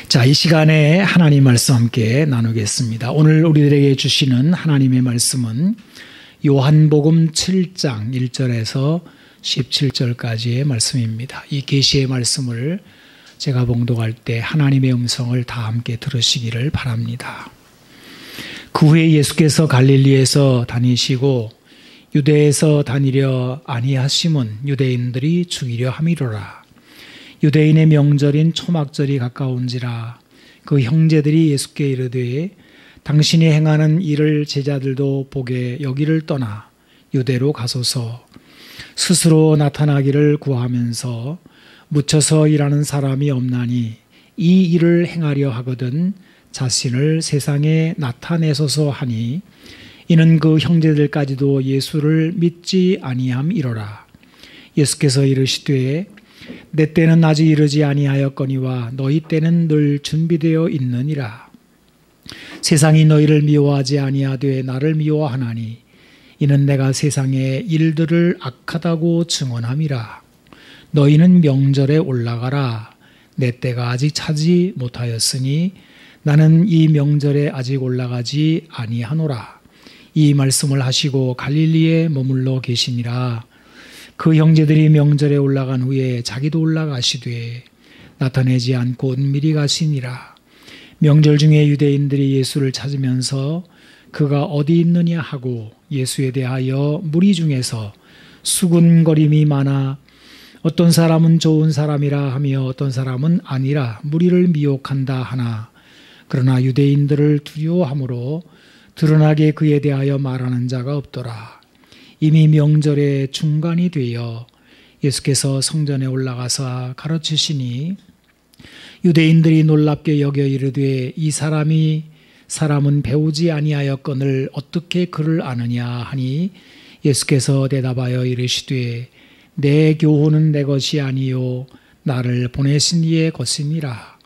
자, 이 시간에 하나님 말씀 함께 나누겠습니다. 오늘 우리들에게 주시는 하나님의 말씀은 요한복음 7장 1절에서 17절까지의 말씀입니다. 이 계시의 말씀을 제가 봉독할 때 하나님의 음성을 다 함께 들으시기를 바랍니다. 그 후에 예수께서 갈릴리에서 다니시고 유대에서 다니려 아니하심은 유대인들이 죽이려 함이로라. 유대인의 명절인 초막절이 가까운지라. 그 형제들이 예수께 이르되 당신이 행하는 일을 제자들도 보게 여기를 떠나 유대로 가소서. 스스로 나타나기를 구하면서 묻혀서 일하는 사람이 없나니 이 일을 행하려 하거든 자신을 세상에 나타내소서 하니, 이는 그 형제들까지도 예수를 믿지 아니함이로라. 예수께서 이르시되 내 때는 아직 이르지 아니하였거니와 너희 때는 늘 준비되어 있느니라. 세상이 너희를 미워하지 아니하되 나를 미워하나니 이는 내가 세상의 일들을 악하다고 증언함이라. 너희는 명절에 올라가라. 내 때가 아직 차지 못하였으니 나는 이 명절에 아직 올라가지 아니하노라. 이 말씀을 하시고 갈릴리에 머물러 계시니라. 그 형제들이 명절에 올라간 후에 자기도 올라가시되 나타내지 않고 은밀히 가시니라. 명절 중에 유대인들이 예수를 찾으면서 그가 어디 있느냐 하고 예수에 대하여 무리 중에서 수군거림이 많아 어떤 사람은 좋은 사람이라 하며 어떤 사람은 아니라 무리를 미혹한다 하나, 그러나 유대인들을 두려워하므로 드러나게 그에 대하여 말하는 자가 없더라. 이미 명절의 중간이 되어 예수께서 성전에 올라가서 가르치시니 유대인들이 놀랍게 여겨 이르되 이 사람은 배우지 아니하였거늘 어떻게 그를 아느냐 하니, 예수께서 대답하여 이르시되 내 교훈은 내 것이 아니요 나를 보내신 이의 것이니라.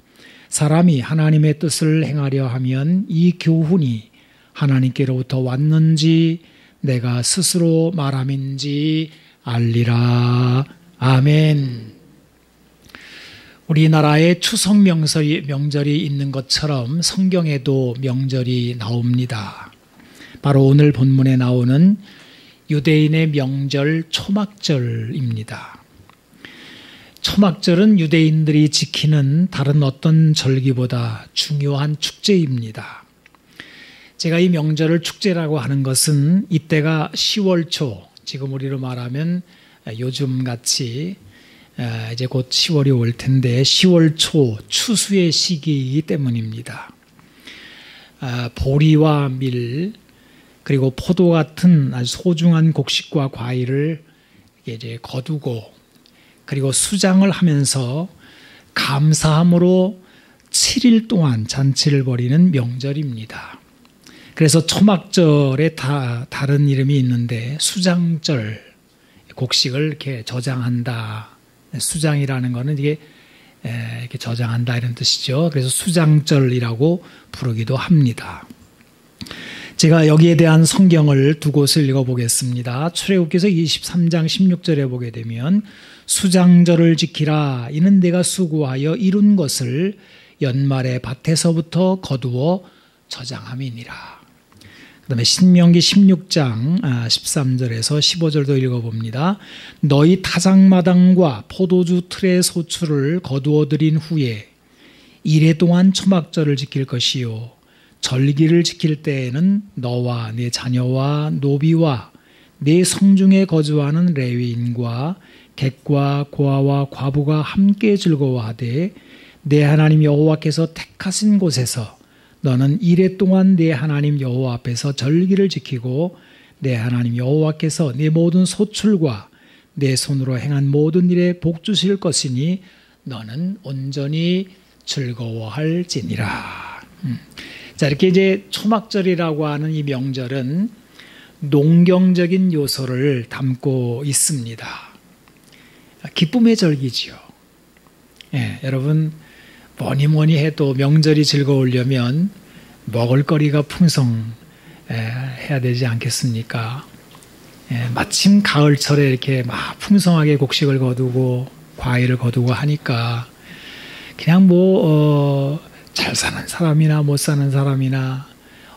사람이 하나님의 뜻을 행하려 하면 이 교훈이 하나님께로부터 왔는지 내가 스스로 말함인지 알리라. 아멘. 우리나라에 추석 명절이 있는 것처럼 성경에도 명절이 나옵니다. 바로 오늘 본문에 나오는 유대인의 명절 초막절입니다. 초막절은 유대인들이 지키는 다른 어떤 절기보다 중요한 축제입니다. 제가 이 명절을 축제라고 하는 것은 이때가 10월 초, 지금 우리로 말하면 요즘같이 이제 곧 10월이 올 텐데 10월 초 추수의 시기이기 때문입니다. 보리와 밀 그리고 포도 같은 아주 소중한 곡식과 과일을 이제 거두고 그리고 수장을 하면서 감사함으로 7일 동안 잔치를 벌이는 명절입니다. 그래서 초막절에 다른 이름이 있는데 수장절, 곡식을 이렇게 저장한다. 수장이라는 것은 이게 이렇게 저장한다 이런 뜻이죠. 그래서 수장절이라고 부르기도 합니다. 제가 여기에 대한 성경을 두 곳을 읽어보겠습니다. 출애굽기서 23장 16절에 보게 되면 수장절을 지키라. 이는 내가 수고하여 이룬 것을 연말에 밭에서부터 거두어 저장함이니라. 그 다음에 신명기 16장 13절에서 15절도 읽어봅니다. 너희 타작마당과 포도주 틀의 소출을 거두어 들인 후에 이래 동안 초막절을 지킬 것이요 절기를 지킬 때에는 너와 네 자녀와 노비와 네 성중에 거주하는 레위인과 객과 고아와 과부가 함께 즐거워하되 내 하나님 여호와께서 택하신 곳에서 너는 이래 동안 내 하나님 여호와 앞에서 절기를 지키고 내 하나님 여호와께서 네 모든 소출과 내 손으로 행한 모든 일에 복 주실 것이니 너는 온전히 즐거워할지니라. 자, 이렇게 이제 초막절이라고 하는 이 명절은 농경적인 요소를 담고 있습니다. 기쁨의 절기지요. 예, 여러분 뭐니 해도 명절이 즐거우려면 먹을거리가 풍성해야 되지 않겠습니까? 마침 가을철에 이렇게 막 풍성하게 곡식을 거두고 과일을 거두고 하니까 그냥 잘 사는 사람이나 못 사는 사람이나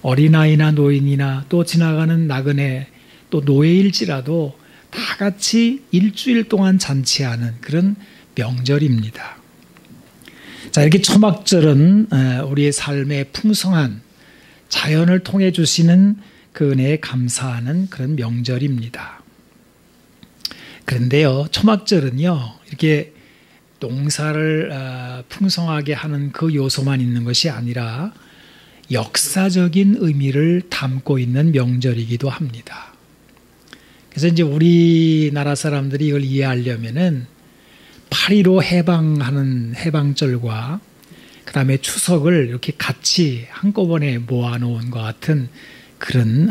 어린아이나 노인이나 또 지나가는 나그네 또 노예일지라도 다 같이 일주일 동안 잔치하는 그런 명절입니다. 자, 이렇게 초막절은 우리의 삶의 풍성한 자연을 통해 주시는 그 은혜에 감사하는 그런 명절입니다. 그런데요, 초막절은요, 이렇게 농사를 풍성하게 하는 그 요소만 있는 것이 아니라 역사적인 의미를 담고 있는 명절이기도 합니다. 그래서 이제 우리나라 사람들이 이걸 이해하려면은 8.15 해방하는 해방절과 그 다음에 추석을 이렇게 같이 한꺼번에 모아놓은 것 같은 그런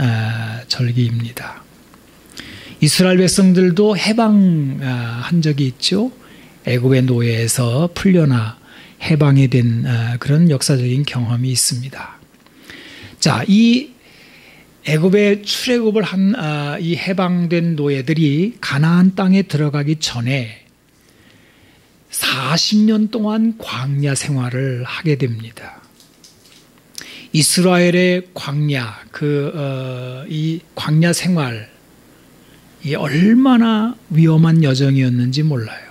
절기입니다. 이스라엘 백성들도 해방한 적이 있죠. 애굽의 노예에서 풀려나 해방이 된 그런 역사적인 경험이 있습니다. 자, 이 애굽에 출애굽을 한 이 해방된 노예들이 가나안 땅에 들어가기 전에 40년 동안 광야 생활을 하게 됩니다. 이스라엘의 광야, 이 광야 생활, 이 얼마나 위험한 여정이었는지 몰라요.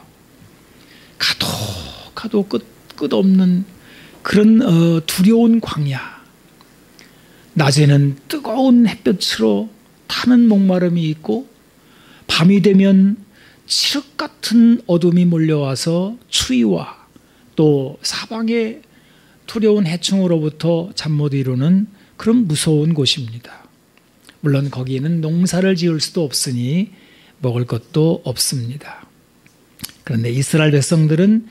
가도 끝없는 그런 두려운 광야. 낮에는 뜨거운 햇볕으로 타는 목마름이 있고 밤이 되면 칠흑 같은 어둠이 몰려와서 추위와 또 사방의 두려운 해충으로부터 잠 못 이루는 그런 무서운 곳입니다. 물론 거기에는 농사를 지을 수도 없으니 먹을 것도 없습니다. 그런데 이스라엘 백성들은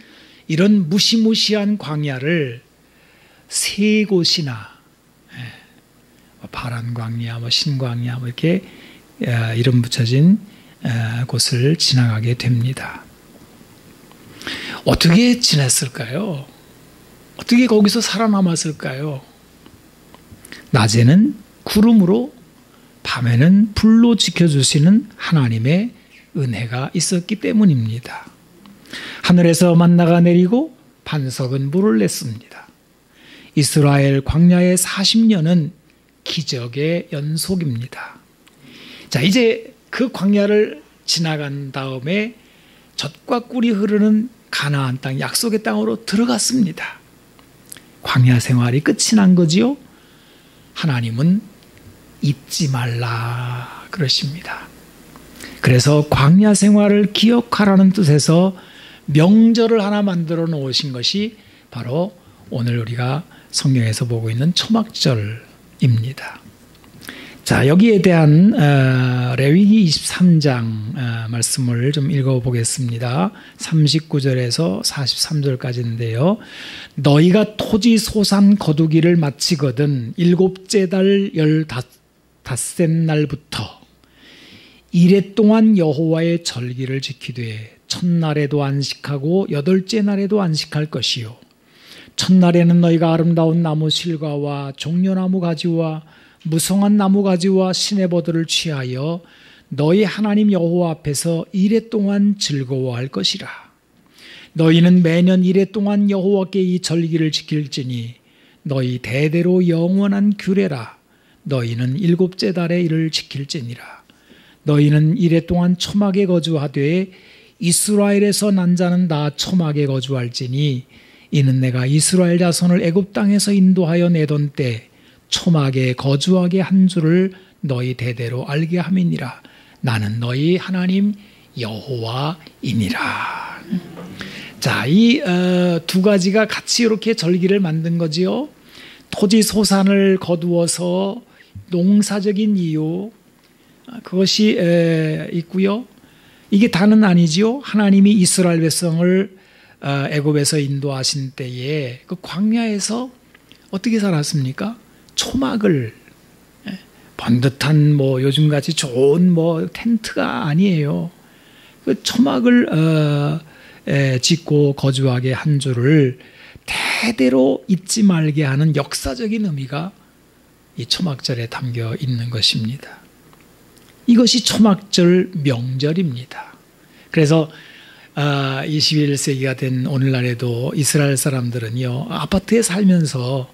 이런 무시무시한 광야를 세 곳이나 파란 광야, 신광야 이렇게 이름 붙여진 곳을 지나가게 됩니다. 어떻게 지냈을까요? 어떻게 거기서 살아남았을까요? 낮에는 구름으로 밤에는 불로 지켜주시는 하나님의 은혜가 있었기 때문입니다. 하늘에서 만나가 내리고 반석은 물을 냈습니다. 이스라엘 광야의 40년은 기적의 연속입니다. 자, 이제 그 광야를 지나간 다음에 젖과 꿀이 흐르는 가나안 땅, 약속의 땅으로 들어갔습니다. 광야 생활이 끝이 난 거지요. 하나님은 잊지 말라 그러십니다. 그래서 광야 생활을 기억하라는 뜻에서 명절을 하나 만들어 놓으신 것이 바로 오늘 우리가 성경에서 보고 있는 초막절입니다. 자, 여기에 대한 레위기 23장 말씀을 좀 읽어보겠습니다. 39절에서 43절까지인데요. 너희가 토지 소산 거두기를 마치거든 일곱째 달 15셋 날부터 이레 동안 여호와의 절기를 지키되 첫날에도 안식하고 여덟째 날에도 안식할 것이요. 첫날에는 너희가 아름다운 나무 실과와 종려나무 가지와 무성한 나무 가지와 시내버들을 취하여 너희 하나님 여호와 앞에서 이레 동안 즐거워할 것이라. 너희는 매년 이레 동안 여호와께 이 절기를 지킬지니 너희 대대로 영원한 규례라. 너희는 일곱째 달에 이를 지킬지니라. 너희는 이레 동안 초막에 거주하되 이스라엘에서 난 자는 다 초막에 거주할지니 이는 내가 이스라엘 자손을 애굽 땅에서 인도하여 내던 때 초막에 거주하게 한 줄을 너희 대대로 알게 함이니라. 나는 너희 하나님 여호와이니라. 자, 이 두 가지가 같이 이렇게 절기를 만든 거지요. 토지 소산을 거두어서 농사적인 이유, 그것이 있고요. 이게 다는 아니지요. 하나님이 이스라엘 백성을 애굽에서 인도하신 때에 그 광야에서 어떻게 살았습니까? 초막을, 번듯한 요즘같이 좋은 텐트가 아니에요. 그 초막을 짓고 거주하게 한 줄을 대대로 잊지 말게 하는 역사적인 의미가 이 초막절에 담겨 있는 것입니다. 이것이 초막절 명절입니다. 그래서 21세기가 된 오늘날에도 이스라엘 사람들은요, 아파트에 살면서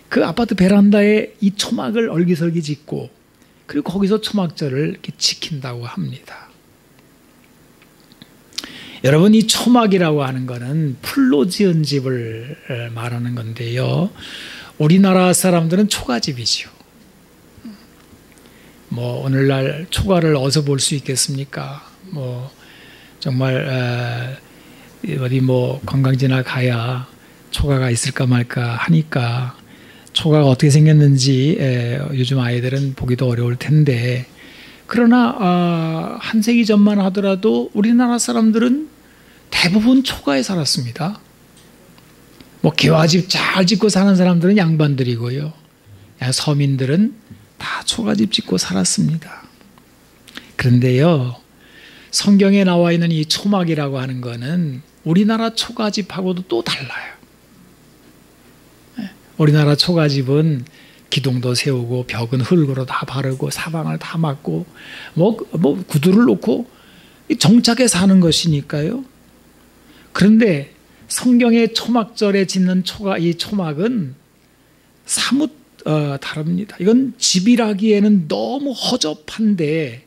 그 아파트 베란다에 이 초막을 얼기설기 짓고 그리고 거기서 초막절을 이렇게 지킨다고 합니다. 여러분, 이 초막이라고 하는 것은 풀로 지은 집을 말하는 건데요. 우리나라 사람들은 초가집이죠. 뭐 오늘날 초가를 어디서 볼 수 있겠습니까? 뭐 정말 어디 뭐 관광지나 가야 초가가 있을까 말까 하니까 초가가 어떻게 생겼는지 요즘 아이들은 보기도 어려울 텐데, 그러나 한 세기 전만 하더라도 우리나라 사람들은 대부분 초가에 살았습니다. 뭐 개화집 잘 짓고 사는 사람들은 양반들이고요, 서민들은 다 초가집 짓고 살았습니다. 그런데요, 성경에 나와 있는 이 초막이라고 하는 거는 우리나라 초가집하고도 또 달라요. 우리나라 초가집은 기둥도 세우고 벽은 흙으로 다 바르고 사방을 다 막고 뭐 구두를 놓고 정착해 사는 것이니까요. 그런데 성경의 초막절에 짓는 이 초막은 사뭇 다릅니다. 이건 집이라기에는 너무 허접한데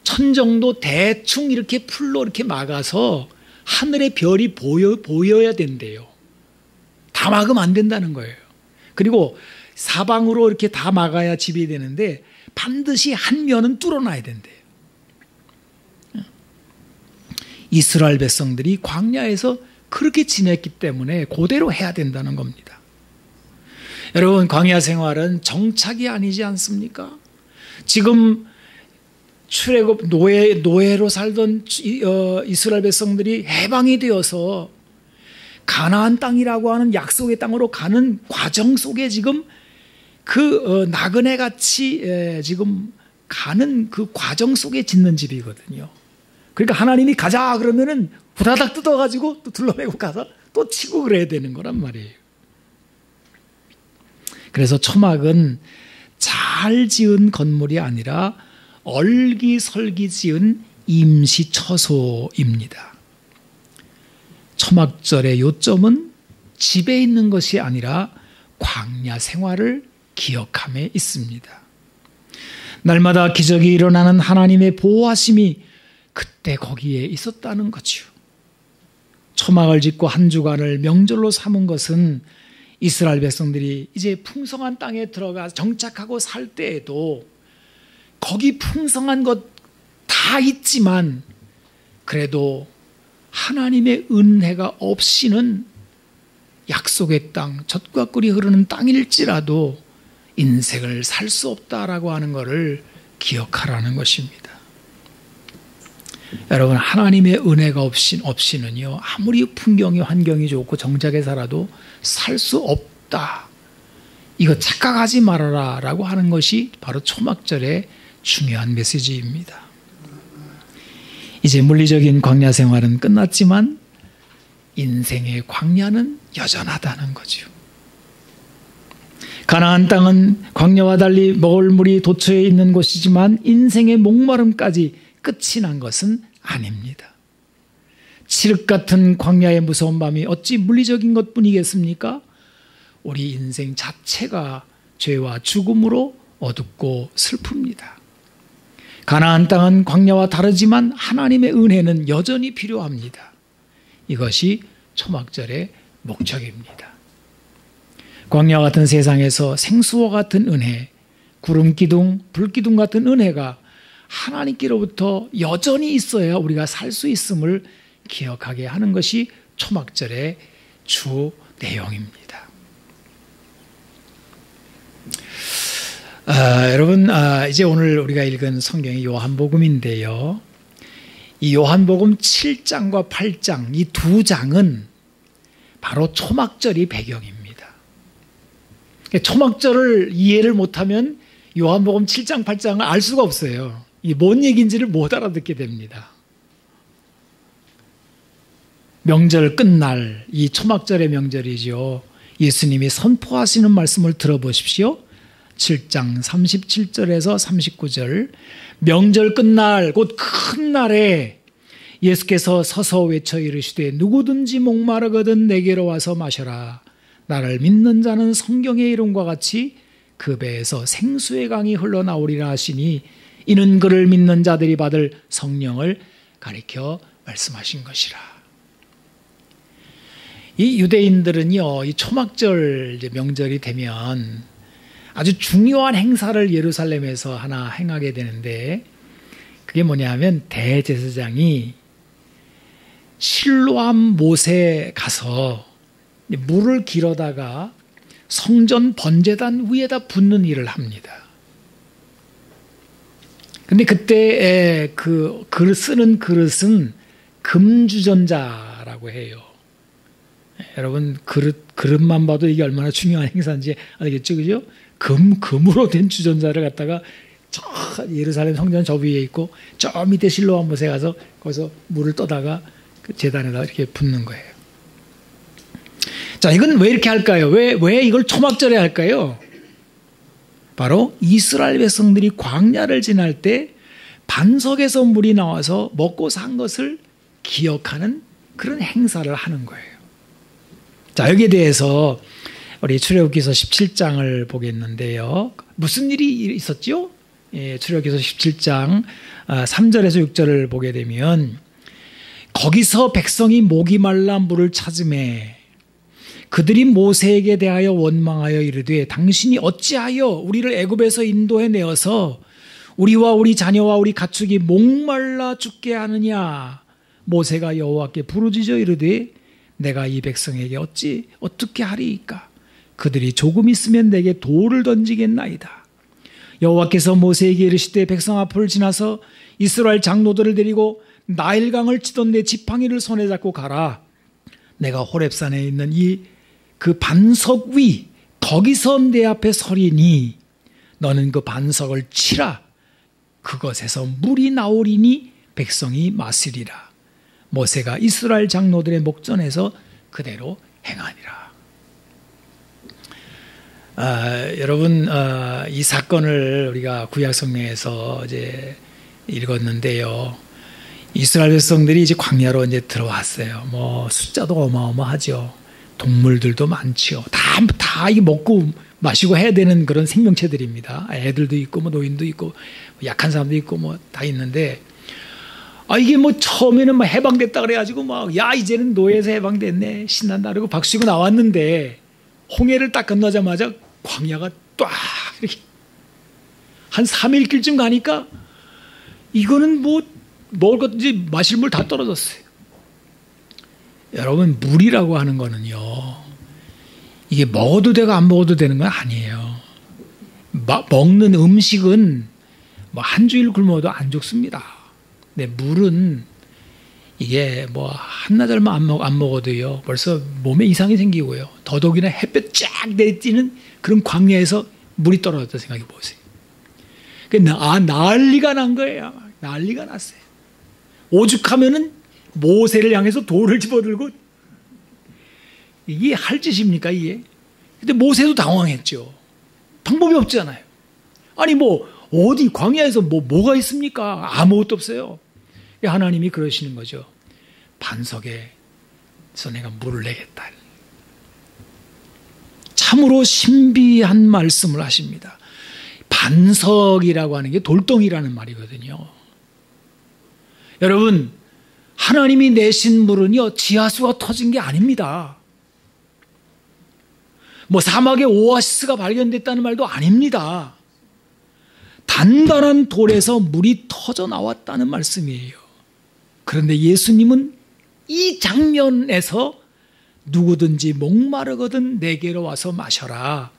천정도 대충 이렇게 풀로 이렇게 막아서 하늘의 별이 보여야 된대요. 다 막으면 안 된다는 거예요. 그리고 사방으로 이렇게 다 막아야 집이 되는데 반드시 한 면은 뚫어놔야 된대요. 이스라엘 백성들이 광야에서 그렇게 지냈기 때문에 그대로 해야 된다는 겁니다. 여러분, 광야 생활은 정착이 아니지 않습니까? 지금 출애굽 노예로 살던 이스라엘 백성들이 해방이 되어서 가나안 땅이라고 하는 약속의 땅으로 가는 과정 속에 지금 그 나그네 같이 지금 가는 그 과정 속에 짓는 집이거든요. 그러니까 하나님이 가자 그러면은 후다닥 뜯어가지고 또 둘러매고 가서 또 치고 그래야 되는 거란 말이에요. 그래서 초막은 잘 지은 건물이 아니라 얼기설기 지은 임시 처소입니다. 초막절의 요점은 집에 있는 것이 아니라 광야 생활을 기억함에 있습니다. 날마다 기적이 일어나는 하나님의 보호하심이 그때 거기에 있었다는 거죠. 초막을 짓고 한 주간을 명절로 삼은 것은 이스라엘 백성들이 이제 풍성한 땅에 들어가 정착하고 살 때에도 거기 풍성한 것 다 있지만 그래도 하나님의 은혜가 없이는 약속의 땅, 젖과 꿀이 흐르는 땅일지라도 인생을 살 수 없다라고 하는 것을 기억하라는 것입니다. 여러분, 하나님의 은혜가 없이는요, 아무리 풍경이 환경이 좋고 정착에 살아도 살 수 없다. 이거 착각하지 말아라 라고 하는 것이 바로 초막절의 중요한 메시지입니다. 이제 물리적인 광야 생활은 끝났지만 인생의 광야는 여전하다는 거죠. 가나안 땅은 광야와 달리 먹을 물이 도처에 있는 곳이지만 인생의 목마름까지 끝이 난 것은 아닙니다. 칠흑 같은 광야의 무서운 밤이 어찌 물리적인 것뿐이겠습니까? 우리 인생 자체가 죄와 죽음으로 어둡고 슬픕니다. 가나안 땅은 광야와 다르지만 하나님의 은혜는 여전히 필요합니다. 이것이 초막절의 목적입니다. 광야 같은 세상에서 생수와 같은 은혜, 구름기둥, 불기둥 같은 은혜가 하나님께로부터 여전히 있어야 우리가 살 수 있음을 기억하게 하는 것이 초막절의 주 내용입니다. 여러분, 이제 오늘 우리가 읽은 성경이 요한복음인데요. 이 요한복음 7장과 8장 이 두 장은 바로 초막절이 배경입니다. 초막절을 이해를 못하면 요한복음 7장, 8장을 알 수가 없어요. 이게 뭔 얘기인지를 못 알아듣게 됩니다. 명절 끝날 이 초막절의 명절이죠. 예수님이 선포하시는 말씀을 들어보십시오. 7장 37절에서 39절 명절 끝날 곧 큰 날에 예수께서 서서 외쳐 이르시되 누구든지 목마르거든 내게로 와서 마셔라. 나를 믿는 자는 성경의 이름과 같이 그 배에서 생수의 강이 흘러나오리라 하시니 이는 그를 믿는 자들이 받을 성령을 가리켜 말씀하신 것이라. 이 유대인들은요, 이 초막절 명절이 되면 아주 중요한 행사를 예루살렘에서 하나 행하게 되는데, 그게 뭐냐면 대제사장이 실로암 못에 가서 물을 길어다가 성전 번제단 위에다 붓는 일을 합니다. 근데 그때 그 쓰는 그릇은 금주전자라고 해요. 여러분, 그릇만 봐도 이게 얼마나 중요한 행사인지 알겠죠? 그죠? 금으로 된 주전자를 갖다가 저 예루살렘 성전 저 위에 있고 저 밑에 실로암 못에 가서 거기서 물을 떠다가 그 제단에다 이렇게 붓는 거예요. 자, 이건 왜 이렇게 할까요? 왜 이걸 초막절에 할까요? 바로 이스라엘 백성들이 광야를 지날 때 반석에서 물이 나와서 먹고 산 것을 기억하는 그런 행사를 하는 거예요. 자, 여기에 대해서 우리 출애굽기서 17장을 보겠는데요. 무슨 일이 있었죠? 예, 출애굽기서 17장 3절에서 6절을 보게 되면 거기서 백성이 목이 말라 물을 찾으매 그들이 모세에게 대하여 원망하여 이르되 당신이 어찌하여 우리를 애굽에서 인도해 내어서 우리와 우리 자녀와 우리 가축이 목말라 죽게 하느냐. 모세가 여호와께 부르짖어 이르되 내가 이 백성에게 어떻게 하리이까. 그들이 조금 있으면 내게 돌을 던지겠나이다. 여호와께서 모세에게 이르시되 백성 앞을 지나서 이스라엘 장로들을 데리고 나일강을 치던 내 지팡이를 손에 잡고 가라. 내가 호렙산에 있는 그 반석 위 거기서 내 앞에 서리니 너는 그 반석을 치라. 그것에서 물이 나오리니 백성이 마시리라. 모세가 이스라엘 장로들의 목전에서 그대로 행하니라. 여러분, 이 사건을 우리가 구약 성경에서 이제 읽었는데요. 이스라엘 백성들이 이제 광야로 이제 들어왔어요. 뭐 숫자도 어마어마하죠. 동물들도 많지요. 다 이 먹고 마시고 해야 되는 그런 생명체들입니다. 애들도 있고 뭐 노인도 있고 약한 사람도 있고 뭐 다 있는데, 이게 뭐 처음에는 뭐 해방됐다 그래가지고 막 야 이제는 노예에서 해방됐네 신난다 그러고 박수치고 나왔는데 홍해를 딱 건너자마자 광야가 딱 이렇게 한 3일 길쯤 가니까 이거는 뭐 먹을 것인지 마실 물 다 떨어졌어요. 여러분, 물이라고 하는 거는요, 이게 먹어도 되고 안 먹어도 되는 건 아니에요. 먹는 음식은 뭐 한 주일 굶어도 안 죽습니다. 근데 물은 이게 뭐 한나절만 안 먹어도요 벌써 몸에 이상이 생기고요. 더더욱이나 햇볕 쫙 내리쬐는 그런 광야에서 물이 떨어졌다 생각해 보세요. 난리가 난 거예요. 난리가 났어요. 오죽하면은 모세를 향해서 돌을 집어들고, 이게 할 짓입니까 이게? 근데 모세도 당황했죠. 방법이 없잖아요. 아니 뭐 어디 광야에서 뭐가 있습니까? 아무것도 없어요. 하나님이 그러시는 거죠. 반석에서 내가 물을 내겠다. 참으로 신비한 말씀을 하십니다. 반석이라고 하는 게 돌덩이라는 말이거든요. 여러분, 하나님이 내신 물은요 지하수가 터진 게 아닙니다. 뭐 사막에 오아시스가 발견됐다는 말도 아닙니다. 단단한 돌에서 물이 터져 나왔다는 말씀이에요. 그런데 예수님은 이 장면에서 누구든지 목마르거든 내게로 와서 마셔라.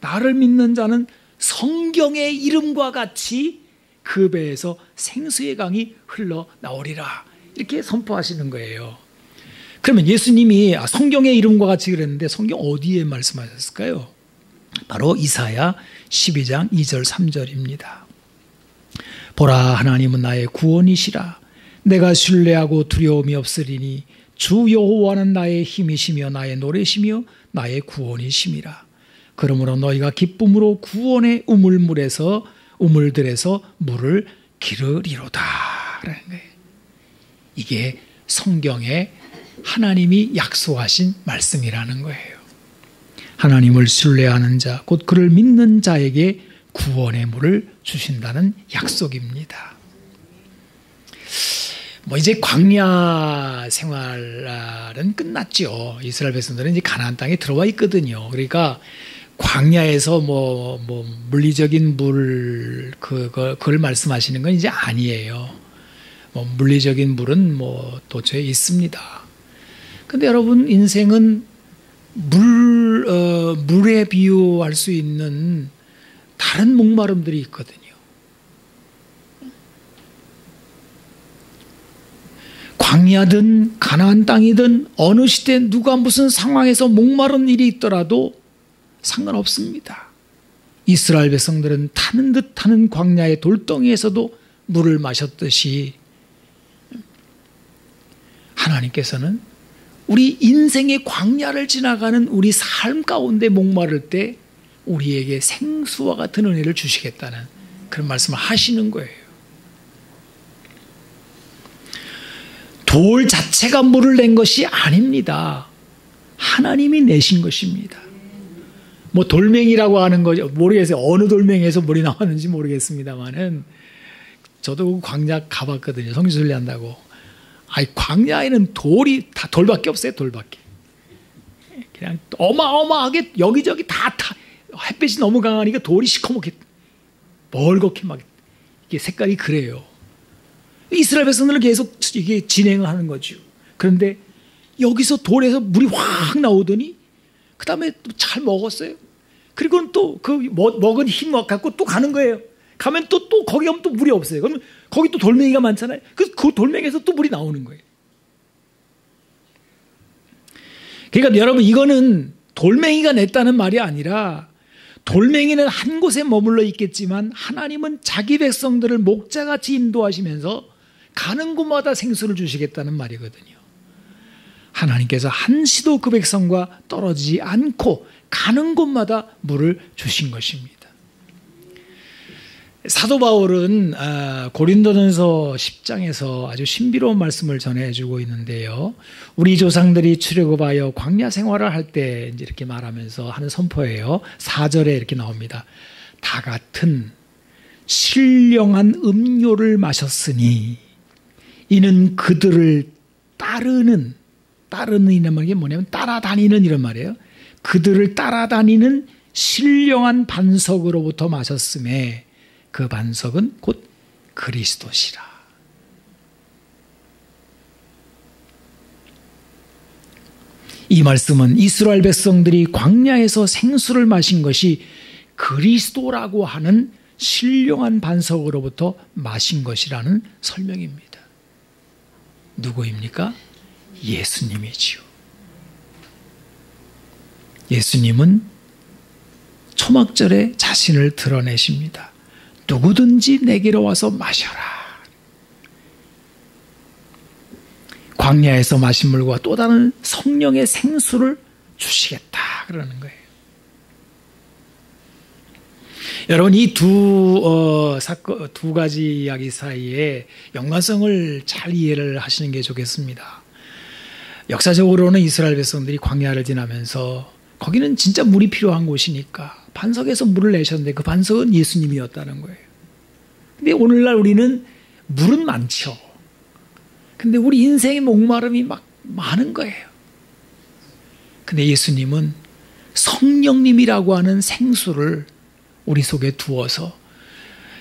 나를 믿는 자는 성경의 이름과 같이 그 배에서 생수의 강이 흘러나오리라. 이렇게 선포하시는 거예요. 그러면 예수님이 성경의 이름과 같이 그랬는데 성경 어디에 말씀하셨을까요? 바로 이사야 12장 2절 3절입니다. 보라, 하나님은 나의 구원이시라. 내가 신뢰하고 두려움이 없으리니 주 여호와는 나의 힘이시며 나의 노래시며 나의 구원이심이라. 그러므로 너희가 기쁨으로 구원의 우물들에서 물을 기르리로다. 라는 거예요. 이게 성경에 하나님이 약속하신 말씀이라는 거예요. 하나님을 신뢰하는 자, 곧 그를 믿는 자에게 구원의 물을 주신다는 약속입니다. 이제 광야 생활은 끝났죠. 이스라엘 백성들은 이제 가나안 땅에 들어와 있거든요. 그러니까 광야에서 물리적인 물 그걸 말씀하시는 건 이제 아니에요. 물리적인 물은 도처에 있습니다. 근데 여러분, 인생은 물에 비유할 수 있는 다른 목마름들이 있거든요. 광야든 가나안 땅이든 어느 시대 누가 무슨 상황에서 목마른 일이 있더라도 상관없습니다. 이스라엘 백성들은 타는 듯 타는 광야의 돌덩이에서도 물을 마셨듯이 하나님께서는 우리 인생의 광야를 지나가는 우리 삶 가운데 목마를 때 우리에게 생수와 같은 은혜를 주시겠다는 그런 말씀을 하시는 거예요. 돌 자체가 물을 낸 것이 아닙니다. 하나님이 내신 것입니다. 돌멩이라고 하는 거죠. 모르겠어요. 어느 돌멩이에서 물이 나왔는지 모르겠습니다만은 저도 광야 가봤거든요. 성지순례 한다고. 광야에는 돌이 다 돌밖에 없어요. 돌밖에. 그냥 어마어마하게 여기저기 다 햇빛이 너무 강하니까 돌이 시커멓게 멀겋게 막 이게 색깔이 그래요. 이스라엘 백성들은 계속 이게 진행을 하는 거죠. 그런데 여기서 돌에서 물이 확 나오더니 그 다음에 잘 먹었어요. 그리고 또 그 먹은 힘 갖고 또 가는 거예요. 가면 또 거기 가면 또 물이 없어요. 그러면 거기 또 돌멩이가 많잖아요. 그 돌멩이에서 또 물이 나오는 거예요. 그러니까 여러분, 이거는 돌멩이가 냈다는 말이 아니라 돌멩이는 한 곳에 머물러 있겠지만 하나님은 자기 백성들을 목자같이 인도하시면서 가는 곳마다 생수를 주시겠다는 말이거든요. 하나님께서 한시도 그 백성과 떨어지지 않고 가는 곳마다 물을 주신 것입니다. 사도 바울은 고린도전서 10장에서 아주 신비로운 말씀을 전해주고 있는데요. 우리 조상들이 출애굽하여 광야 생활을 할 때 이렇게 말하면서 하는 선포예요. 4절에 이렇게 나옵니다. 다 같은 신령한 음료를 마셨으니 이는 그들을 따르는 이란 말이 뭐냐면 따라다니는 이런 말이에요. 그들을 따라다니는 신령한 반석으로부터 마셨음에 그 반석은 곧 그리스도시라. 이 말씀은 이스라엘 백성들이 광야에서 생수를 마신 것이 그리스도라고 하는 신령한 반석으로부터 마신 것이라는 설명입니다. 누구입니까? 예수님이지요. 예수님은 초막절에 자신을 드러내십니다. 누구든지 내게로 와서 마셔라. 광야에서 마신 물과 또 다른 성령의 생수를 주시겠다 그러는 거예요. 여러분, 이 두 가지 이야기 사이에 연관성을 잘 이해를 하시는 게 좋겠습니다. 역사적으로는 이스라엘 백성들이 광야를 지나면서 거기는 진짜 물이 필요한 곳이니까 반석에서 물을 내셨는데 그 반석은 예수님이었다는 거예요. 근데 오늘날 우리는 물은 많죠. 근데 우리 인생의 목마름이 막 많은 거예요. 근데 예수님은 성령님이라고 하는 생수를 우리 속에 두어서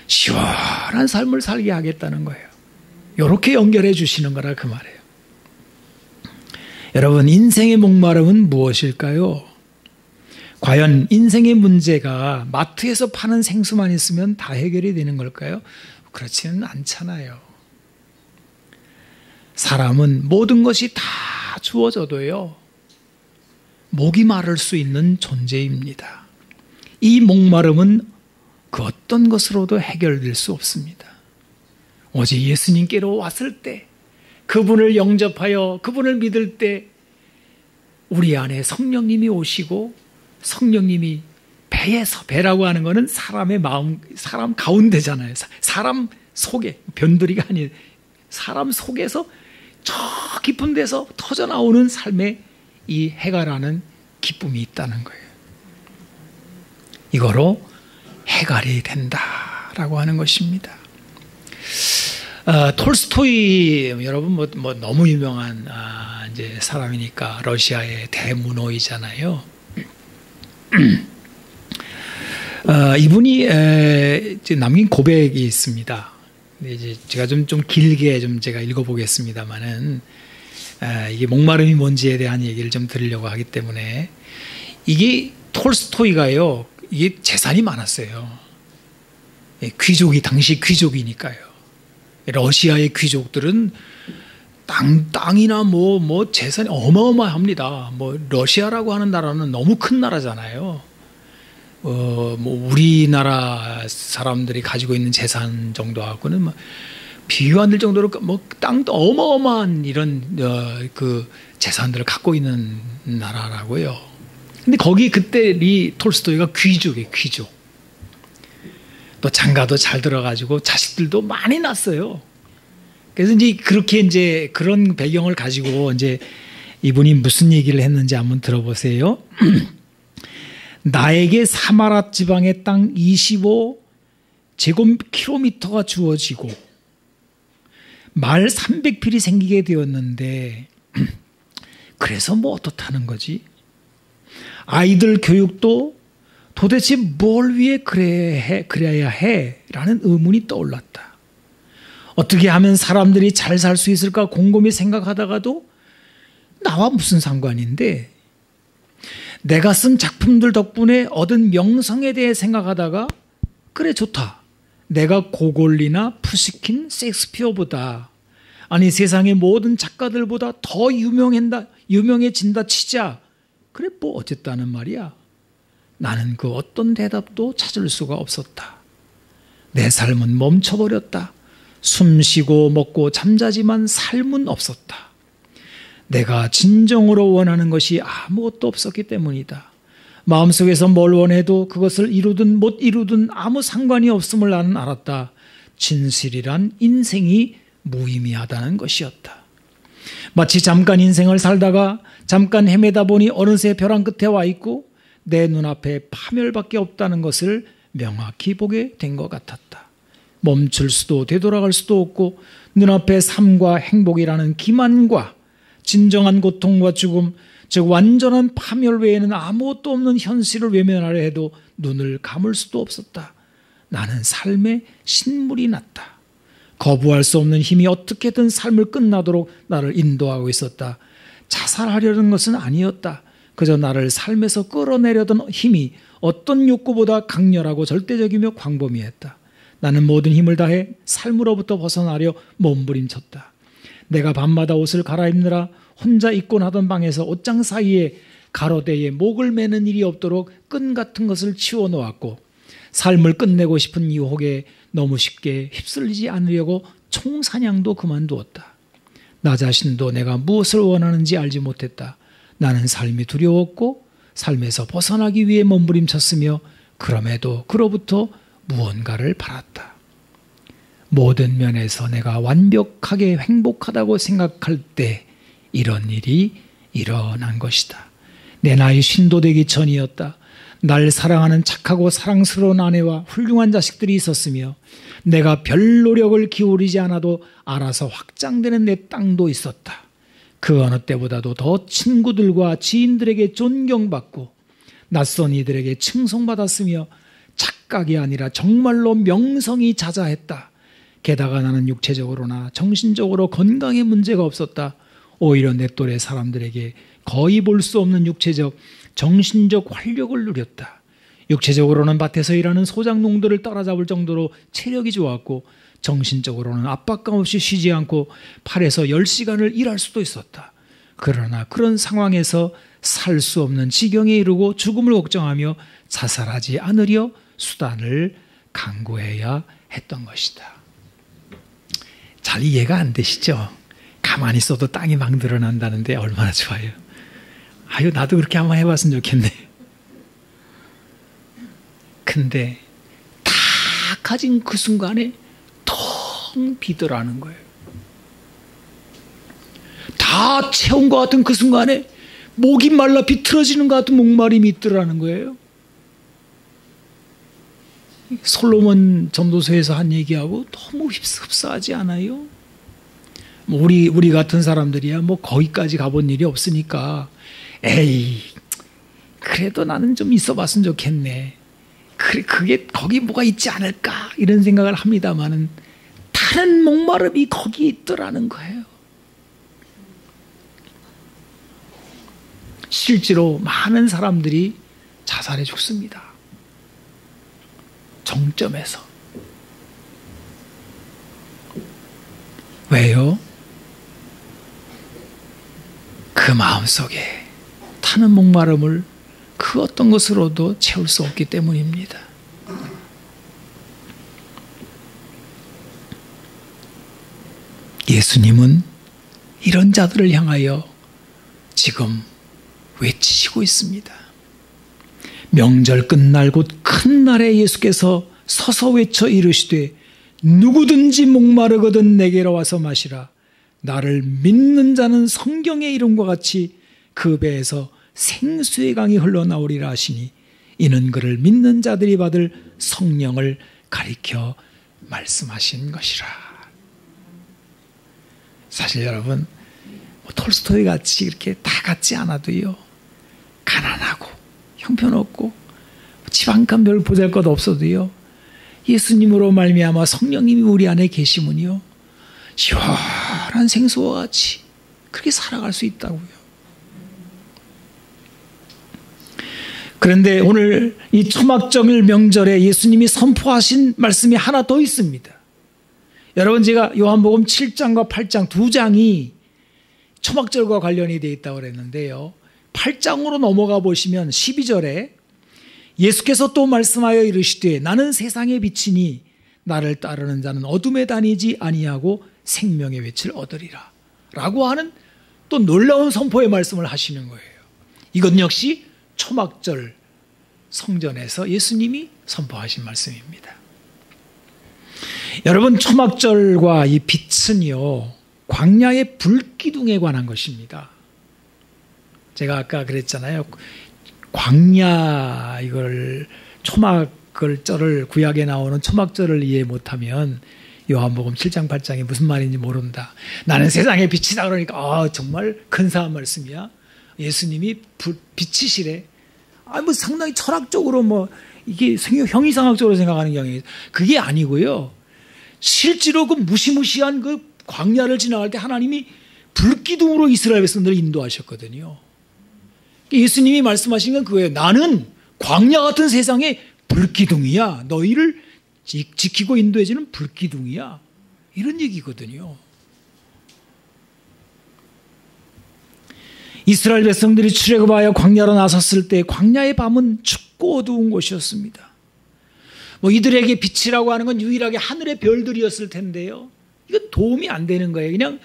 시원한 삶을 살게 하겠다는 거예요. 이렇게 연결해 주시는 거라 그 말이에요. 여러분, 인생의 목마름은 무엇일까요? 과연 인생의 문제가 마트에서 파는 생수만 있으면 다 해결이 되는 걸까요? 그렇지는 않잖아요. 사람은 모든 것이 다 주어져도요, 목이 마를 수 있는 존재입니다. 이 목마름은 그 어떤 것으로도 해결될 수 없습니다. 오직 예수님께로 왔을 때, 그분을 영접하여 그분을 믿을 때 우리 안에 성령님이 오시고, 성령님이 배라고 하는 것은 사람의 마음, 사람 가운데잖아요. 사람 속에, 변두리가 아닌 사람 속에서 저 깊은 데서 터져나오는 삶에 이 해가라는 기쁨이 있다는 거예요. 이거로 해갈이 된다라고 하는 것입니다. 톨스토이 여러분 뭐 너무 유명한 이제 사람이니까 러시아의 대문호이잖아요. 이분이 이제 남긴 고백이 있습니다. 이제 제가 좀 길게 제가 읽어보겠습니다만은 이게 목마름이 뭔지에 대한 얘기를 좀 드리려고 하기 때문에 이게 톨스토이가요. 이게 재산이 많았어요. 귀족이 당시 귀족이니까요. 러시아의 귀족들은 땅이나 뭐 재산이 어마어마합니다. 뭐 러시아라고 하는 나라는 너무 큰 나라잖아요. 뭐 우리나라 사람들이 가지고 있는 재산 정도하고는 뭐 비교 안 될 정도로 뭐 땅도 어마어마한 이런 그 재산들을 갖고 있는 나라라고요. 근데 거기 그때 리 톨스토이가 귀족이에요, 귀족. 또 장가도 잘 들어가지고 자식들도 많이 낳았어요. 그래서 이제 그렇게 이제 그런 배경을 가지고 이제 이분이 무슨 얘기를 했는지 한번 들어보세요. 나에게 사마라 지방의 땅 25제곱킬로미터가 주어지고 말 300필이 생기게 되었는데 그래서 뭐 어떻다는 거지? 아이들 교육도 도대체 뭘 위해 그래야 해? 라는 의문이 떠올랐다. 어떻게 하면 사람들이 잘 살 수 있을까 곰곰이 생각하다가도 나와 무슨 상관인데 내가 쓴 작품들 덕분에 얻은 명성에 대해 생각하다가 그래 좋다. 내가 고골리나 푸시킨, 셰익스피어보다 아니 세상의 모든 작가들보다 더 유명해진다 치자. 그래 뭐 어쨌다는 말이야. 나는 그 어떤 대답도 찾을 수가 없었다. 내 삶은 멈춰버렸다. 숨쉬고 먹고 잠자지만 삶은 없었다. 내가 진정으로 원하는 것이 아무것도 없었기 때문이다. 마음속에서 뭘 원해도 그것을 이루든 못 이루든 아무 상관이 없음을 나는 알았다. 진실이란 인생이 무의미하다는 것이었다. 마치 잠깐 인생을 살다가 잠깐 헤매다 보니 어느새 벼랑 끝에 와 있고 내 눈앞에 파멸밖에 없다는 것을 명확히 보게 된 것 같았다. 멈출 수도 되돌아갈 수도 없고 눈앞에 삶과 행복이라는 기만과 진정한 고통과 죽음, 즉 완전한 파멸 외에는 아무것도 없는 현실을 외면하려 해도 눈을 감을 수도 없었다. 나는 삶에 신물이 났다. 거부할 수 없는 힘이 어떻게든 삶을 끝나도록 나를 인도하고 있었다. 자살하려는 것은 아니었다. 그저 나를 삶에서 끌어내려던 힘이 어떤 욕구보다 강렬하고 절대적이며 광범위했다. 나는 모든 힘을 다해 삶으로부터 벗어나려 몸부림쳤다. 내가 밤마다 옷을 갈아입느라 혼자 입고 나던 방에서 옷장 사이에 가로대에 목을 매는 일이 없도록 끈 같은 것을 치워놓았고 삶을 끝내고 싶은 유혹에 너무 쉽게 휩쓸리지 않으려고 총사냥도 그만두었다. 나 자신도 내가 무엇을 원하는지 알지 못했다. 나는 삶이 두려웠고 삶에서 벗어나기 위해 몸부림쳤으며 그럼에도 그로부터 무언가를 바랐다. 모든 면에서 내가 완벽하게 행복하다고 생각할 때 이런 일이 일어난 것이다. 내 나이 50도 되기 전이었다. 날 사랑하는 착하고 사랑스러운 아내와 훌륭한 자식들이 있었으며 내가 별 노력을 기울이지 않아도 알아서 확장되는 내 땅도 있었다. 그 어느 때보다도 더 친구들과 지인들에게 존경받고 낯선 이들에게 칭송받았으며 착각이 아니라 정말로 명성이 자자했다. 게다가 나는 육체적으로나 정신적으로 건강에 문제가 없었다. 오히려 내 또래 사람들에게 거의 볼 수 없는 육체적, 정신적 활력을 누렸다. 육체적으로는 밭에서 일하는 소작농들을 따라잡을 정도로 체력이 좋았고 정신적으로는 압박감 없이 쉬지 않고 8에서 10시간을 일할 수도 있었다. 그러나 그런 상황에서 살 수 없는 지경에 이르고 죽음을 걱정하며 자살하지 않으려 수단을 강구해야 했던 것이다. 잘 이해가 안 되시죠? 가만히 있어도 땅이 막 늘어난다는데 얼마나 좋아요. 아유, 나도 그렇게 한번 해봤으면 좋겠네. 근데 다 가진 그 순간에 텅 비더라는 거예요. 다 채운 것 같은 그 순간에 목이 말라 비틀어지는 것 같은 목마름이 있더라는 거예요. 솔로몬 전도서에서 한 얘기하고 너무 흡사하지 않아요? 우리 같은 사람들이야 뭐 거기까지 가본 일이 없으니까 에이 그래도 나는 좀 있어봤으면 좋겠네. 그게 거기 뭐가 있지 않을까 이런 생각을 합니다만은 다른 목마름이 거기 있더라는 거예요. 실제로 많은 사람들이 자살해 죽습니다. 정점에서. 왜요? 그 마음속에 타는 목마름을 그 어떤 것으로도 채울 수 없기 때문입니다. 예수님은 이런 자들을 향하여 지금 외치시고 있습니다. 명절 끝날 곧 큰 날에 예수께서 서서 외쳐 이르시되 누구든지 목마르거든 내게로 와서 마시라. 나를 믿는 자는 성경의 이름과 같이 그 배에서 생수의 강이 흘러나오리라 하시니 이는 그를 믿는 자들이 받을 성령을 가리켜 말씀하신 것이라. 사실 여러분 톨스토이 같이 이렇게 다 같지 않아도요, 가난하고 형편없고 집 한 칸 별 보잘것 없어도요, 예수님으로 말미암아 성령님이 우리 안에 계시면요 시원한 생수와 같이 그렇게 살아갈 수 있다고요. 그런데 오늘 이 초막절 명절에 예수님이 선포하신 말씀이 하나 더 있습니다. 여러분, 제가 요한복음 7장과 8장 두 장이 초막절과 관련이 되어 있다고 그랬는데요, 8장으로 넘어가 보시면 12절에 예수께서 또 말씀하여 이르시되 나는 세상의 빛이니 나를 따르는 자는 어둠에 다니지 아니하고 생명의 빛을 얻으리라 라고 하는 또 놀라운 선포의 말씀을 하시는 거예요. 이것 역시 초막절 성전에서 예수님이 선포하신 말씀입니다. 여러분, 초막절과 이 빛은요 광야의 불기둥에 관한 것입니다. 제가 아까 그랬잖아요. 광야 이걸 초막절을 구약에 나오는 초막절을 이해 못하면 요한복음 7장 8장이 무슨 말인지 모른다. 나는 세상의 빛이다 그러니까 정말 근사한 말씀이야. 예수님이 빛이시래. 뭐 상당히 철학적으로 이게 형이상학적으로 생각하는 경향이 그게 아니고요. 실제로 그 무시무시한 그 광야를 지나갈 때 하나님이 불기둥으로 이스라엘 백성들을 인도하셨거든요. 예수님이 말씀하신 건 그거예요. 나는 광야 같은 세상의 불기둥이야. 너희를 지키고 인도해주는 불기둥이야. 이런 얘기거든요. 이스라엘 백성들이 출애굽하여 광야로 나섰을 때 광야의 밤은 춥고 어두운 곳이었습니다. 이들에게 빛이라고 하는 건 유일하게 하늘의 별들이었을 텐데요, 이건 도움이 안 되는 거예요. 그냥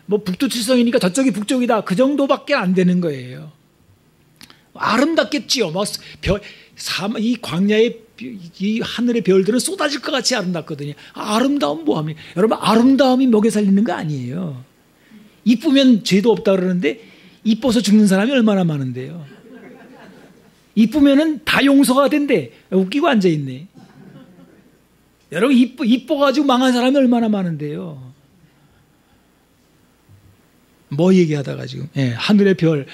북두칠성이니까 저쪽이 북쪽이다 그 정도밖에 안 되는 거예요. 아름답겠지요. 이 광야의 이 하늘의 별들은 쏟아질 것 같이 아름답거든요. 아름다움 뭐합니까? 여러분, 아름다움이 먹여 살리는 거 아니에요. 이쁘면 죄도 없다 그러는데 이뻐서 죽는 사람이 얼마나 많은데요. 이쁘면은 다 용서가 된대. 웃기고 앉아있네. 여러분, 이뻐가지고 망한 사람이 얼마나 많은데요. 뭐 얘기하다가 지금 하늘의 별,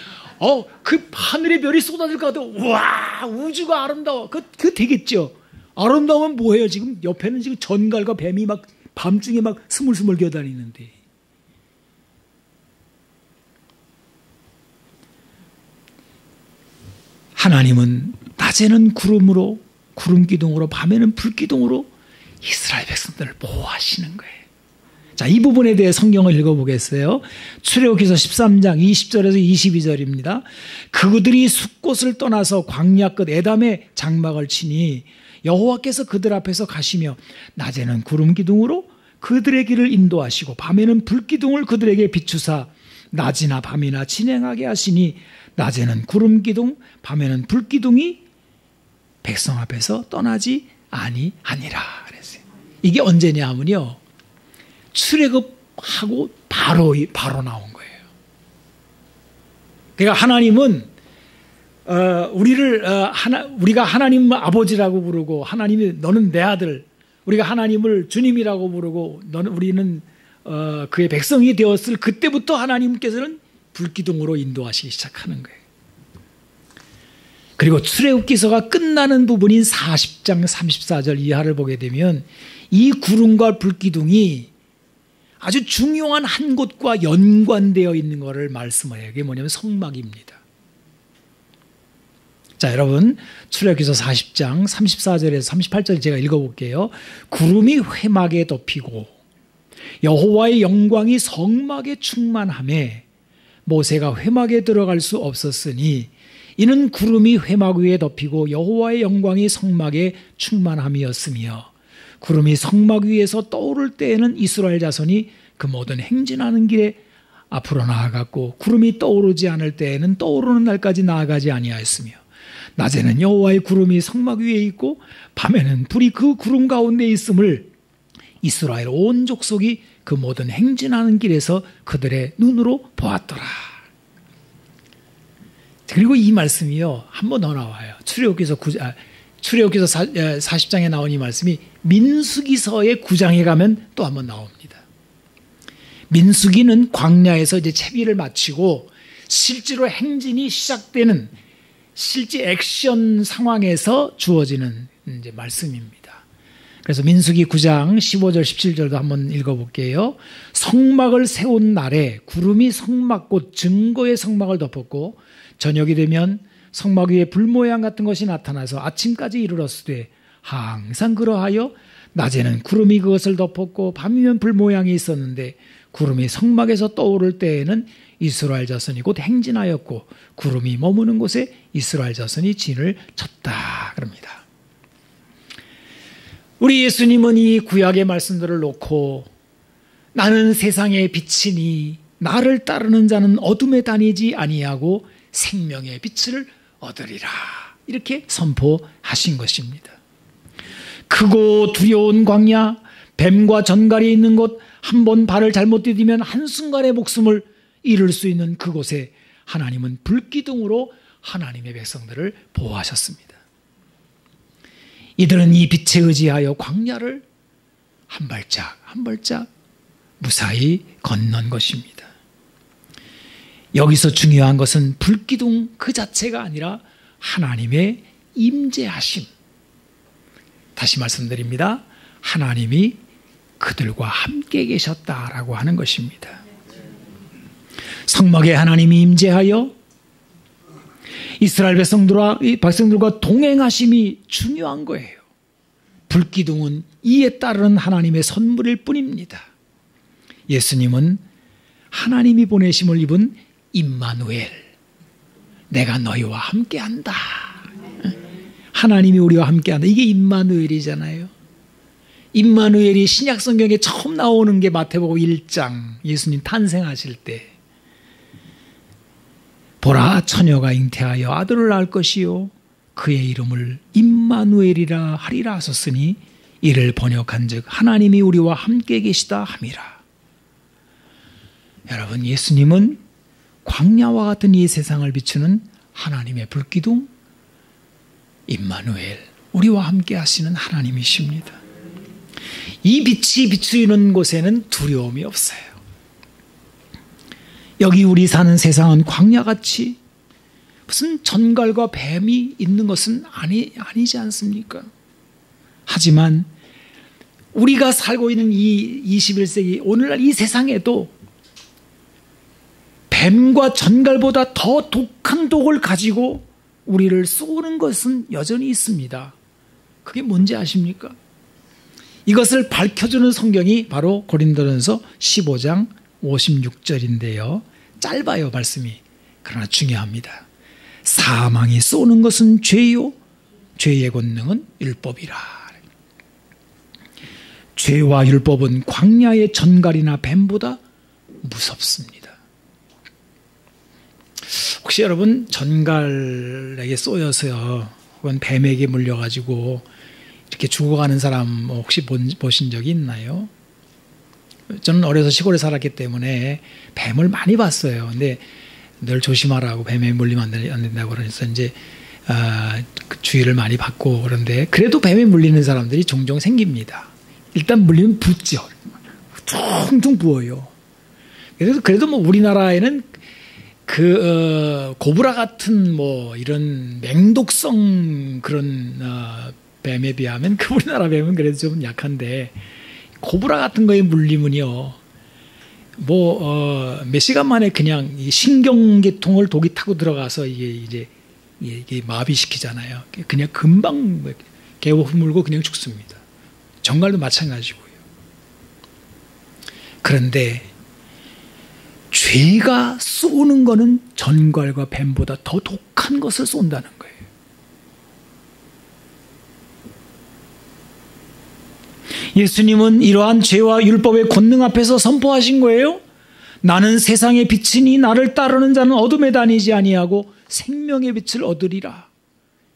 그 하늘의 별이 쏟아질 것 같아. 우와, 우주가 아름다워. 그 되겠죠. 아름다우면 뭐해요? 지금 옆에는 지금 전갈과 뱀이 막 밤중에 막 스물스물 기어다니는데. 하나님은 낮에는 구름으로, 구름 기둥으로, 밤에는 불 기둥으로 이스라엘 백성들을 보호하시는 거예요. 자, 이 부분에 대해 성경을 읽어보겠어요. 출애굽기서 13장 20절에서 22절입니다. 그들이 숫곳을 떠나서 광야 끝 에담에 장막을 치니 여호와께서 그들 앞에서 가시며 낮에는 구름 기둥으로 그들의 길을 인도하시고 밤에는 불 기둥을 그들에게 비추사 낮이나 밤이나 진행하게 하시니 낮에는 구름 기둥, 밤에는 불 기둥이 백성 앞에서 떠나지 아니하니라 그랬어요. 이게 언제냐 하면요, 출애굽하고 바로 나온 거예요. 그러니까 하나님은 우리가 하나님 아버지라고 부르고, 하나님이 너는 내 아들, 우리가 하나님을 주님이라고 부르고, 우리는 그의 백성이 되었을 그때부터 하나님께서는 불기둥으로 인도하시기 시작하는 거예요. 그리고 출애굽기서가 끝나는 부분인 40장 34절 이하를 보게 되면 이 구름과 불기둥이 아주 중요한 한 곳과 연관되어 있는 것을 말씀해요. 그게 뭐냐면 성막입니다. 자, 여러분, 출애굽기서 40장 34절에서 38절 제가 읽어볼게요. 구름이 회막에 덮이고 여호와의 영광이 성막에 충만하매 모세가 회막에 들어갈 수 없었으니 이는 구름이 회막 위에 덮이고 여호와의 영광이 성막에 충만함이었으며 구름이 성막 위에서 떠오를 때에는 이스라엘 자손이 그 모든 행진하는 길에 앞으로 나아갔고 구름이 떠오르지 않을 때에는 떠오르는 날까지 나아가지 아니하였으며 낮에는 여호와의 구름이 성막 위에 있고 밤에는 불이 그 구름 가운데 있음을 이스라엘 온 족속이 그 모든 행진하는 길에서 그들의 눈으로 보았더라. 그리고 이 말씀이요, 한 번 더 나와요. 출애굽기서 40장에 나온 이 말씀이 민수기서의 9장에 가면 또 한 번 나옵니다. 민수기는 광야에서 이제 채비를 마치고 실제로 행진이 시작되는 실제 액션 상황에서 주어지는 이제 말씀입니다. 그래서 민수기 9장 15절 17절도 한번 읽어볼게요. 성막을 세운 날에 구름이 성막 곧 증거의 성막을 덮었고 저녁이 되면 성막 위에 불 모양 같은 것이 나타나서 아침까지 이르렀으되 항상 그러하여 낮에는 구름이 그것을 덮었고 밤이면 불 모양이 있었는데 구름이 성막에서 떠오를 때에는 이스라엘 자손이 곧 행진하였고 구름이 머무는 곳에 이스라엘 자손이 진을 쳤다 그럽니다. 우리 예수님은 이 구약의 말씀들을 놓고 나는 세상의 빛이니 나를 따르는 자는 어둠에 다니지 아니하고 생명의 빛을 얻으리라 이렇게 선포하신 것입니다. 크고 두려운 광야, 뱀과 전갈이 있는 곳, 한 번 발을 잘못 디디면 한순간에 목숨을 잃을 수 있는 그곳에 하나님은 불기둥으로 하나님의 백성들을 보호하셨습니다. 이들은 이 빛에 의지하여 광야를 한 발짝 한 발짝 무사히 건넌 것입니다. 여기서 중요한 것은 불기둥 그 자체가 아니라 하나님의 임재하심. 다시 말씀드립니다. 하나님이 그들과 함께 계셨다라고 하는 것입니다. 성막에 하나님이 임재하여 이스라엘 백성들과 동행하심이 중요한 거예요. 불기둥은 이에 따른 하나님의 선물일 뿐입니다. 예수님은 하나님이 보내심을 입은 임마누엘, 내가 너희와 함께한다. 하나님이 우리와 함께한다. 이게 임마누엘이잖아요. 임마누엘이 신약 성경에 처음 나오는 게 마태복음 1장 예수님 탄생하실 때 보라 처녀가 잉태하여 아들을 낳을 것이요 그의 이름을 임마누엘이라 하리라 하셨으니 이를 번역한즉 하나님이 우리와 함께 계시다 함이라. 여러분, 예수님은 광야와 같은 이 세상을 비추는 하나님의 불기둥 임마누엘, 우리와 함께 하시는 하나님이십니다. 이 빛이 비추이는 곳에는 두려움이 없어요. 여기 우리 사는 세상은 광야같이 무슨 전갈과 뱀이 있는 것은 아니지 않습니까? 하지만 우리가 살고 있는 이 21세기 오늘날 이 세상에도 뱀과 전갈보다 더 독한 독을 가지고 우리를 쏘는 것은 여전히 있습니다. 그게 뭔지 아십니까? 이것을 밝혀주는 성경이 바로 고린도전서 15장 56절인데요. 짧아요, 말씀이. 그러나 중요합니다. 사망이 쏘는 것은 죄요, 죄의 권능은 율법이라. 죄와 율법은 광야의 전갈이나 뱀보다 무섭습니다. 혹시 여러분 전갈에게 쏘여서요, 혹은 뱀에게 물려가지고 이렇게 죽어가는 사람 혹시 보신 적이 있나요? 저는 어려서 시골에 살았기 때문에 뱀을 많이 봤어요. 근데 늘 조심하라고, 뱀에 물리면 안 된다고 그래서 이제 주의를 많이 받고, 그런데 그래도 뱀에 물리는 사람들이 종종 생깁니다. 일단 물리면 붓죠. 퉁퉁 부어요. 그래도 뭐 우리나라에는 고브라 같은 뭐 이런 맹독성 그런 뱀에 비하면 우리나라 뱀은 그래도 좀 약한데, 고브라 같은 거에 물리면요, 몇 시간 만에 그냥 이 신경계통을 독이 타고 들어가서 이게 마비시키잖아요. 그냥 금방 개워 물고 그냥 죽습니다. 정갈도 마찬가지고요. 그런데 죄가 쏘는 거는 전갈과 뱀보다 더 독한 것을 쏜다는 거예요. 예수님은 이러한 죄와 율법의 권능 앞에서 선포하신 거예요. 나는 세상의 빛이니 나를 따르는 자는 어둠에 다니지 아니하고 생명의 빛을 얻으리라.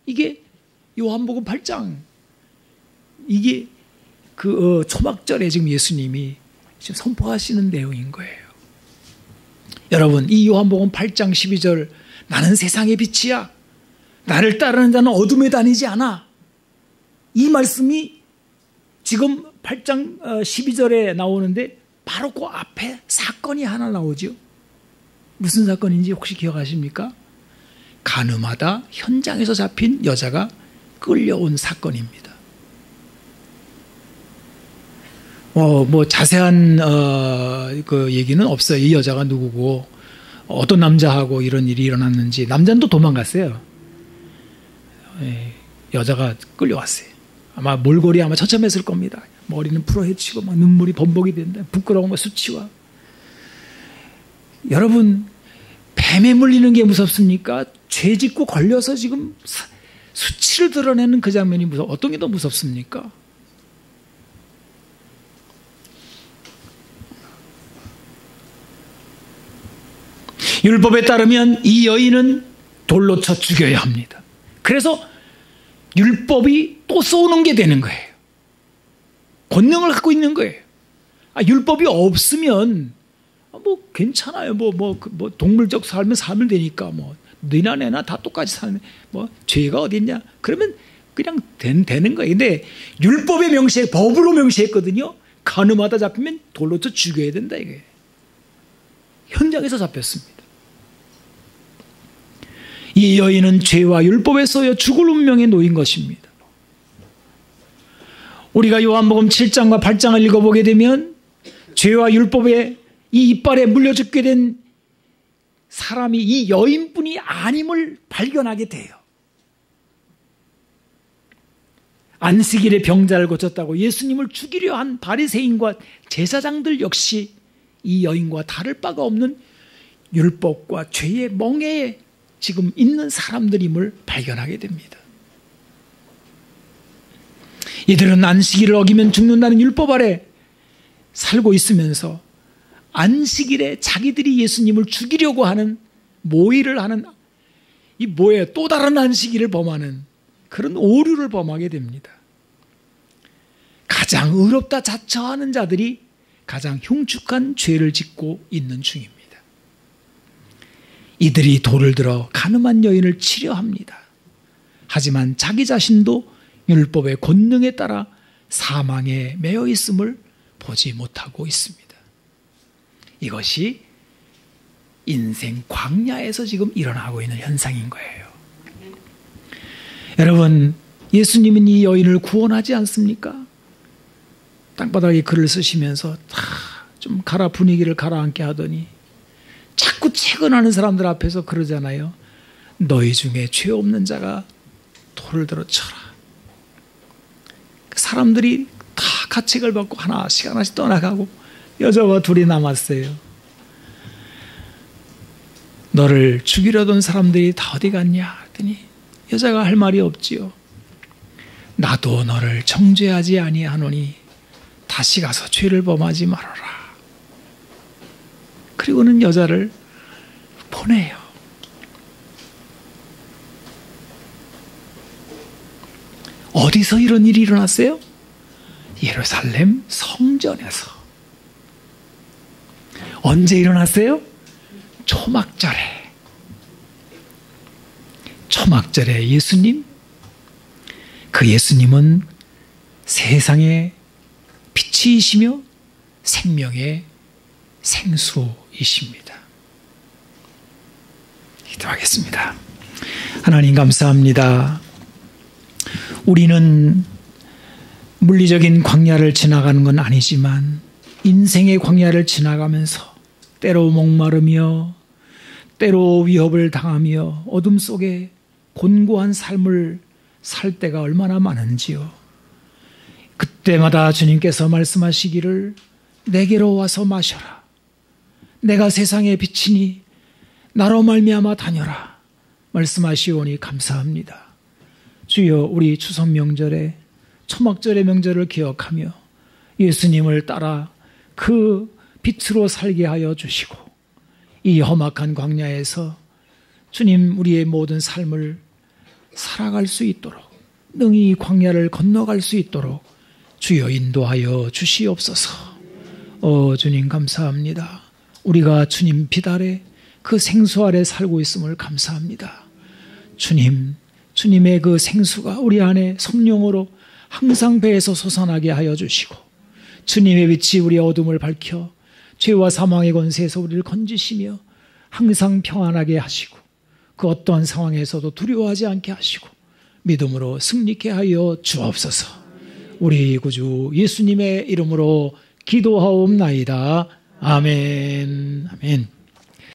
이게 요한복음 8장, 이게 초막절에 지금 예수님이 지금 선포하시는 내용인 거예요. 여러분, 이 요한복음 8장 12절, 나는 세상의 빛이야, 나를 따르는 자는 어둠에 다니지 않아, 이 말씀이 지금 8장 12절에 나오는데 바로 그 앞에 사건이 하나 나오죠. 무슨 사건인지 혹시 기억하십니까? 가늠하다 현장에서 잡힌 여자가 끌려온 사건입니다. 뭐 자세한 그 얘기는 없어요. 이 여자가 누구고 어떤 남자하고 이런 일이 일어났는지. 남자는 또 도망갔어요. 여자가 끌려왔어요. 아마 몰골이 아마 처참했을 겁니다. 머리는 풀어헤치고 막 눈물이 범벅이 된다. 부끄러운 거 수치와. 여러분, 뱀에 물리는 게 무섭습니까? 죄 짓고 걸려서 지금 수치를 드러내는 그 장면이 어떤 게 더 무섭습니까? 율법에 따르면 이 여인은 돌로 쳐 죽여야 합니다. 그래서 율법이 또 쏘는 게 되는 거예요. 권능을 갖고 있는 거예요. 율법이 없으면 뭐 괜찮아요. 뭐 동물적 삶은 살면 되니까 뭐 너나 내나 다 똑같이 살면 뭐 죄가 어디 있냐? 그러면 그냥 되는 거예요. 근데 율법의 명시에, 법으로 명시했거든요. 가늠하다 잡히면 돌로 쳐 죽여야 된다 이게. 현장에서 잡혔습니다. 이 여인은 죄와 율법에 쏘여 죽을 운명에 놓인 것입니다. 우리가 요한복음 7장과 8장을 읽어보게 되면 죄와 율법에 이 이빨에 물려 죽게 된 사람이 이 여인뿐이 아님을 발견하게 돼요. 안식일에 병자를 고쳤다고 예수님을 죽이려 한 바리새인과 제사장들 역시 이 여인과 다를 바가 없는 율법과 죄의 멍에에 지금 있는 사람들임을 발견하게 됩니다. 이들은 안식일을 어기면 죽는다는 율법 아래 살고 있으면서 안식일에 자기들이 예수님을 죽이려고 하는 모의를 하는, 이 뭐예요? 또 다른 안식일을 범하는 그런 오류를 범하게 됩니다. 가장 의롭다 자처하는 자들이 가장 흉측한 죄를 짓고 있는 중입니다. 이들이 돌을 들어 가늠한 여인을 치려 합니다. 하지만 자기 자신도 율법의 권능에 따라 사망에 매여 있음을 보지 못하고 있습니다. 이것이 인생 광야에서 지금 일어나고 있는 현상인 거예요. 여러분, 예수님은 이 여인을 구원하지 않습니까? 땅바닥에 글을 쓰시면서 좀 분위기를 가라앉게 하더니 자꾸 채근하는 사람들 앞에서 그러잖아요. 너희 중에 죄 없는 자가 돌을 들어 쳐라. 사람들이 다 가책을 받고 하나씩 떠나가고 여자와 둘이 남았어요. 너를 죽이려던 사람들이 다 어디 갔냐 했더니 여자가 할 말이 없지요. 나도 너를 정죄하지 아니하노니 다시 가서 죄를 범하지 말아라. 그리고는 여자를 보내요. 어디서 이런 일이 일어났어요? 예루살렘 성전에서. 언제 일어났어요? 초막절에. 초막절의 예수님, 그 예수님은 세상의 빛이시며 생명의 생수이십니다. 기도하겠습니다. 하나님 감사합니다. 우리는 물리적인 광야를 지나가는 건 아니지만 인생의 광야를 지나가면서 때로 목마르며 때로 위협을 당하며 어둠 속에 곤고한 삶을 살 때가 얼마나 많은지요. 그때마다 주님께서 말씀하시기를 내게로 와서 마셔라. 내가 세상의 빛이니 나로 말미암아 다녀라. 말씀하시오니 감사합니다. 주여, 우리 추석 명절에 초막절의 명절을 기억하며 예수님을 따라 그 빛으로 살게 하여 주시고 이 험악한 광야에서 주님 우리의 모든 삶을 살아갈 수 있도록 능히 이 광야를 건너갈 수 있도록 주여 인도하여 주시옵소서. 주님 감사합니다. 우리가 주님 빛 아래 그 생수 아래 살고 있음을 감사합니다. 주님의 그 생수가 우리 안에 성령으로 항상 배에서 솟아나게 하여 주시고 주님의 빛이 우리의 어둠을 밝혀 죄와 사망의 권세에서 우리를 건지시며 항상 평안하게 하시고 그 어떠한 상황에서도 두려워하지 않게 하시고 믿음으로 승리케 하여 주옵소서. 우리 구주 예수님의 이름으로 기도하옵나이다. 아멘. 아멘.